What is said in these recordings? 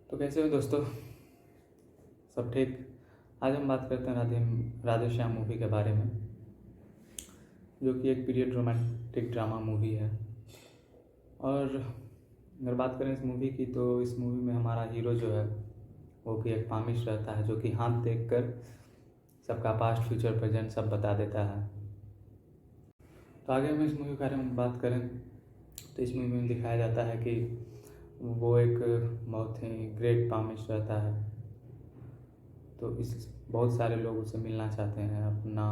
तो कैसे हो दोस्तों? सब ठीक। आज हम बात करते हैं राधे श्याम मूवी के बारे में, जो कि एक पीरियड रोमांटिक ड्रामा मूवी है। और अगर बात करें इस मूवी की, तो इस मूवी में हमारा हीरो जो है वो कि एक पामिश रहता है, जो कि हाथ देखकर सबका पास्ट फ्यूचर प्रेजेंट सब बता देता है। तो आगे हम इस मूवी के बारे में बात करें तो इस मूवी में दिखाया जाता है कि वो एक बहुत ही ग्रेट पामिश रहता है। तो इस बहुत सारे लोग उससे मिलना चाहते हैं, अपना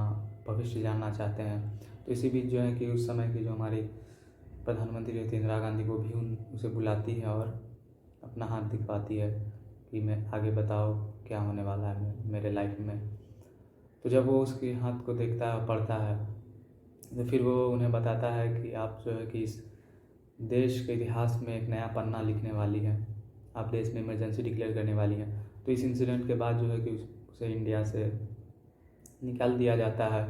भविष्य जानना चाहते हैं। तो इसी बीच जो है कि उस समय की जो हमारी प्रधानमंत्री रहती है इंदिरा गांधी, को भी उसे बुलाती है और अपना हाथ दिखवाती है कि मैं आगे बताओ क्या होने वाला है मेरे लाइफ में। तो जब वो उसके हाथ को देखता है, पढ़ता है, तो फिर वो उन्हें बताता है कि आप जो है कि इस देश के इतिहास में एक नया पन्ना लिखने वाली है, आप देश में इमरजेंसी डिक्लेयर करने वाली हैं। तो इस इंसिडेंट के बाद जो है कि उसे इंडिया से निकाल दिया जाता है,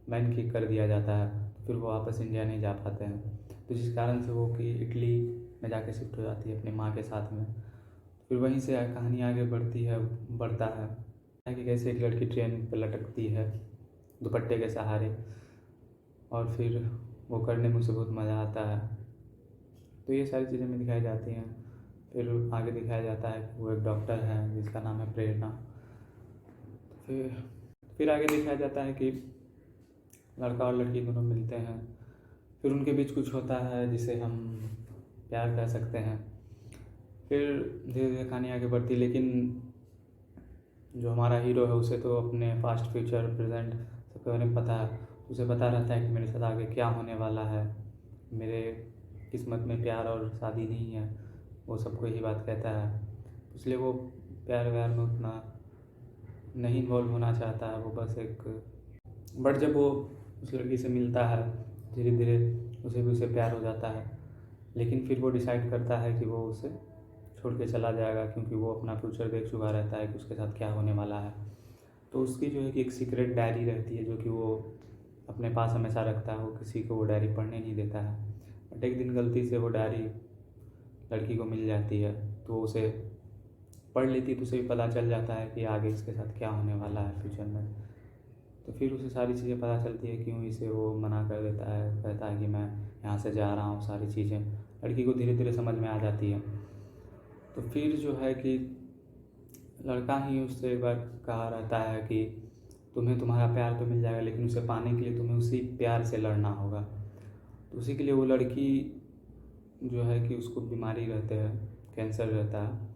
बैन किक कर दिया जाता है। तो फिर वो वापस इंडिया नहीं जा पाते हैं, तो जिस कारण से वो कि इटली में जाके शिफ्ट हो जाती है अपनी माँ के साथ में। फिर वहीं से कहानी आगे बढ़ता है कि कैसे एक लड़की ट्रेन पर लटकती है दुपट्टे के सहारे, और फिर वो करने में उसे बहुत मज़ा आता है। तो ये सारी चीज़ें में दिखाई जाती हैं। फिर आगे दिखाया जाता है कि वो एक डॉक्टर है जिसका नाम है प्रेरणा। फिर आगे दिखाया जाता है कि लड़का और लड़की दोनों मिलते हैं, फिर उनके बीच कुछ होता है जिसे हम प्यार कह सकते हैं। फिर धीरे धीरे कहानी आगे बढ़ती है, लेकिन जो हमारा हीरो है उसे तो अपने पास्ट फ्यूचर प्रेजेंट सबके बारे में पता है। उसे पता रहता है कि मेरे साथ आगे क्या होने वाला है, मेरे किस्मत में प्यार और शादी नहीं है। वो सबको यही बात कहता है, इसलिए वो प्यार व्यार में उतना नहीं इन्वॉल्व होना चाहता है। वो बस एक बट जब वो उस लड़की से मिलता है, धीरे धीरे उसे भी उससे प्यार हो जाता है। लेकिन फिर वो डिसाइड करता है कि वो उसे छोड़ के चला जाएगा, क्योंकि वो अपना फ्यूचर देख चुका रहता है कि उसके साथ क्या होने वाला है। तो उसकी जो है कि एक सीक्रेट डायरी रहती है, जो कि वो अपने पास हमेशा रखता है। वो किसी को वो डायरी पढ़ने नहीं देता है। बट एक दिन गलती से वो डायरी लड़की को मिल जाती है, तो उसे पढ़ लेती है। तो उसे भी पता चल जाता है कि आगे इसके साथ क्या होने वाला है फ्यूचर में। तो फिर उसे सारी चीज़ें पता चलती है, क्यों इसे वो मना कर देता है, कहता है कि मैं यहाँ से जा रहा हूँ। सारी चीज़ें लड़की को धीरे धीरे समझ में आ जाती है। तो फिर जो है कि लड़का ही उससे एक बार कहा रहता है कि तुम्हें तुम्हारा प्यार तो मिल जाएगा, लेकिन उसे पाने के लिए तुम्हें उसी प्यार से लड़ना होगा। तो उसी के लिए वो लड़की जो है कि उसको बीमारी रहते हैं, कैंसर रहता है,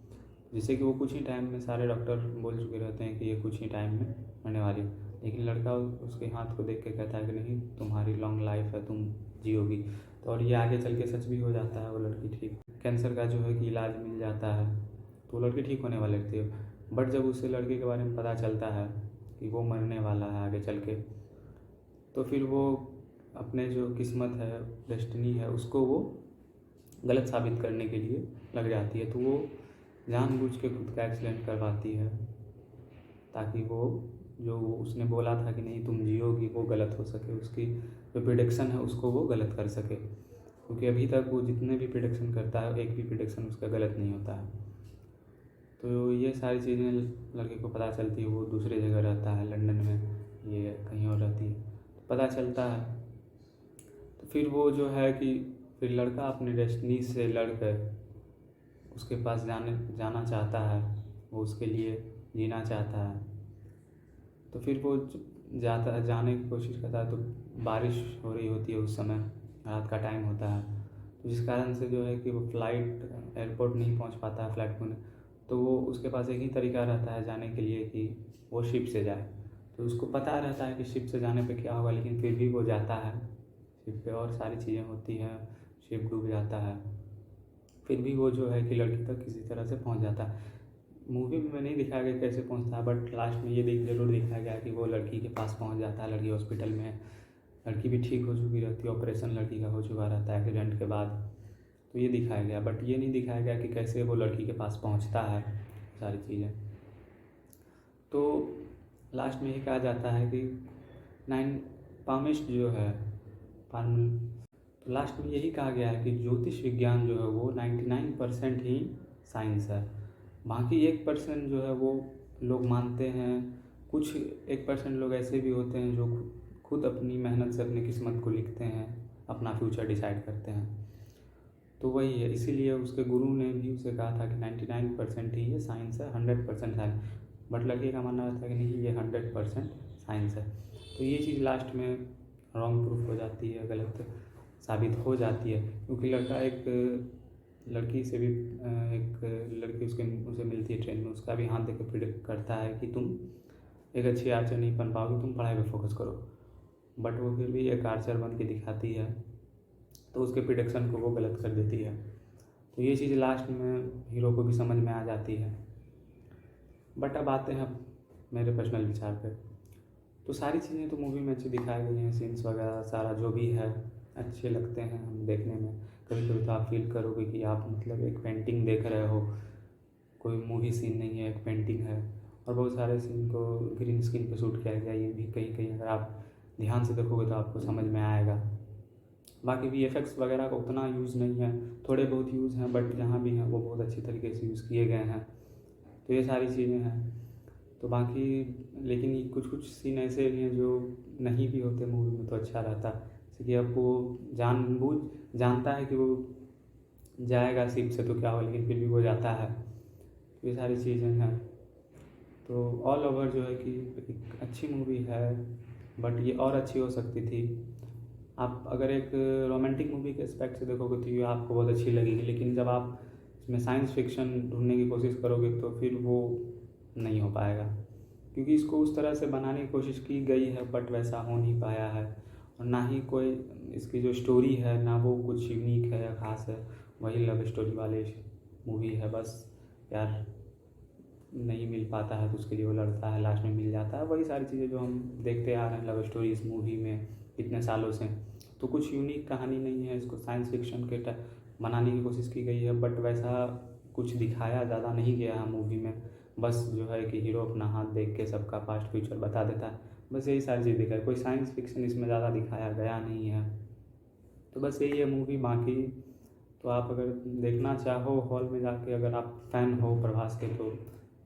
जिससे कि वो कुछ ही टाइम में, सारे डॉक्टर बोल चुके रहते हैं कि ये कुछ ही टाइम में मरने वाली है। लेकिन लड़का उसके हाथ को देख के कहता है कि नहीं, तुम्हारी लॉन्ग लाइफ है, तुम जियोगी। तो और ये आगे चल के सच भी हो जाता है। वो लड़की ठीक, कैंसर का जो है कि इलाज मिल जाता है, तो वो लड़की ठीक होने वाली रहती है। बट जब उसे लड़के के बारे में पता चलता है कि वो मरने वाला है आगे चल के, तो फिर वो अपने जो किस्मत है, डेस्टिनी है, उसको वो गलत साबित करने के लिए लग जाती है। तो वो जानबूझ के खुद का एक्सीडेंट करवाती है, ताकि वो जो उसने बोला था कि नहीं तुम जियोगी, वो गलत हो सके। उसकी जो प्रिडिक्शन है उसको वो गलत कर सके, क्योंकि अभी तक वो जितने भी प्रिडिक्शन करता है, एक भी प्रिडिक्शन उसका गलत नहीं होता है। तो ये सारी चीज़ें लड़के को पता चलती है। वो दूसरी जगह रहता है, लंदन में, ये कहीं और रहती है। तो पता चलता है, तो फिर वो जो है कि फिर लड़का अपने डेस्टिनी से लड़कर उसके पास जाना चाहता है, वो उसके लिए जीना चाहता है। तो फिर वो जाने की कोशिश करता है, तो बारिश हो रही होती है उस समय, रात का टाइम होता है। तो जिस कारण से जो है कि वो फ्लाइट एयरपोर्ट नहीं पहुंच पाता है, फ्लाइट में। तो वो उसके पास एक ही तरीका रहता है जाने के लिए कि वो शिप से जाए। तो उसको पता रहता है कि शिप से जाने पे क्या होगा, लेकिन फिर भी वो जाता है शिप पे, और सारी चीज़ें होती हैं, शिप डूब जाता है। फिर भी वो जो है कि लड़की तक किसी तरह से पहुंच जाता है। मूवी में नहीं दिखाया गया कैसे पहुंचता है, बट लास्ट में ये जरूर दिखाया गया कि वो लड़की के पास पहुंच जाता है। लड़की हॉस्पिटल में है, लड़की भी ठीक हो चुकी रहती है, ऑपरेशन लड़की का हो चुका रहता है एक्सीडेंट के बाद। तो ये दिखाया गया, बट ये नहीं दिखाया गया कि कैसे वो लड़की के पास पहुंचता है, सारी चीज़ें। तो लास्ट में ये कहा जाता है कि नाइन पामिश जो है फार्मूल, तो लास्ट में यही कहा गया है कि ज्योतिष विज्ञान जो है वो 99% ही साइंस है। बाकी 1% जो है वो लोग मानते हैं, कुछ 1% लोग ऐसे भी होते हैं जो खुद अपनी मेहनत से अपनी किस्मत को लिखते हैं, अपना फ्यूचर डिसाइड करते हैं। तो वही है, इसीलिए उसके गुरु ने भी उसे कहा था कि 99% ही ये साइंस है, 100% साइंस। बट लड़के का मानना था कि नहीं, ये 100% साइंस है। तो ये चीज़ लास्ट में रॉन्ग प्रूफ हो जाती है, गलत साबित हो जाती है, क्योंकि लड़का एक लड़की से भी एक लड़की उसे मिलती है ट्रेन में, उसका भी हाथ देकर प्रिडिक्ट करता है कि तुम एक अच्छी आर्चर नहीं बन पाओगी, तुम पढ़ाई पे फोकस करो। बट वो फिर भी एक आर्चर बन के दिखाती है, तो उसके प्रिडिक्शन को वो गलत कर देती है। तो ये चीज़ लास्ट में हीरो को भी समझ में आ जाती है। बट अब आते हैं मेरे पर्सनल विचार पे। तो सारी चीज़ें तो मूवी में अच्छी दिखाई गई हैं, सीन्स वगैरह सारा जो भी है अच्छे लगते हैं हम देखने में। कभी कभी तो आप फील करोगे कि आप मतलब एक पेंटिंग देख रहे हो, कोई मूवी सीन नहीं है, एक पेंटिंग है। और बहुत सारे सीन को ग्रीन स्क्रीन पे शूट किया गया, ये भी कहीं कहीं अगर आप ध्यान से देखोगे तो आपको समझ में आएगा। बाकी VFX वगैरह का उतना यूज़ नहीं है, थोड़े बहुत यूज़ हैं, बट जहाँ भी हैं वो बहुत अच्छी तरीके से यूज़ किए गए हैं। तो ये सारी चीज़ें हैं। तो बाकी लेकिन ये कुछ कुछ सीन ऐसे भी हैं जो नहीं भी होते मूवी में तो अच्छा रहता, जैसे कि अब वो जानता है कि वो जाएगा शिप से तो क्या हो, लेकिन फिर भी वो जाता है। तो ये सारी चीज़ें हैं। तो ऑल ओवर जो है कि एक अच्छी मूवी है, बट ये और अच्छी हो सकती थी। आप अगर एक रोमांटिक मूवी के एस्पेक्ट से देखोगे तो ये आपको बहुत अच्छी लगेगी, लेकिन जब आप इसमें साइंस फिक्शन ढूंढने की कोशिश करोगे तो फिर वो नहीं हो पाएगा, क्योंकि इसको उस तरह से बनाने की कोशिश की गई है बट वैसा हो नहीं पाया है। और ना ही कोई इसकी जो स्टोरी है ना वो कुछ यूनिक है या ख़ास है, वही लव स्टोरी वाली मूवी है। बस प्यार नहीं मिल पाता है तो उसके लिए वो लड़ता है, लास्ट में मिल जाता है, वही सारी चीज़ें जो हम देखते आ रहे हैं लव स्टोरी इस मूवी में इतने सालों से। तो कुछ यूनिक कहानी नहीं है, इसको साइंस फिक्शन के बनाने की कोशिश की गई है, बट वैसा कुछ दिखाया ज़्यादा नहीं गया है मूवी में। बस जो है कि हीरो अपना हाथ देख के सबका पास्ट फ्यूचर बता देता है, बस यही सारी चीज़ दिखाई, कोई साइंस फिक्शन इसमें ज़्यादा दिखाया गया नहीं है। तो बस यही है मूवी। बाकी तो आप अगर देखना चाहो हॉल में जाके, अगर आप फ़ैन हो प्रभास के तो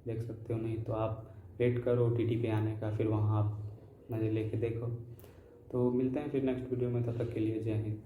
देख सकते हो, नहीं तो आप वेट करो OTT पे आने का, फिर वहाँ आप मज़े लेके देखो। तो मिलते हैं फिर नेक्स्ट वीडियो में, तब तक के लिए जय हिंद।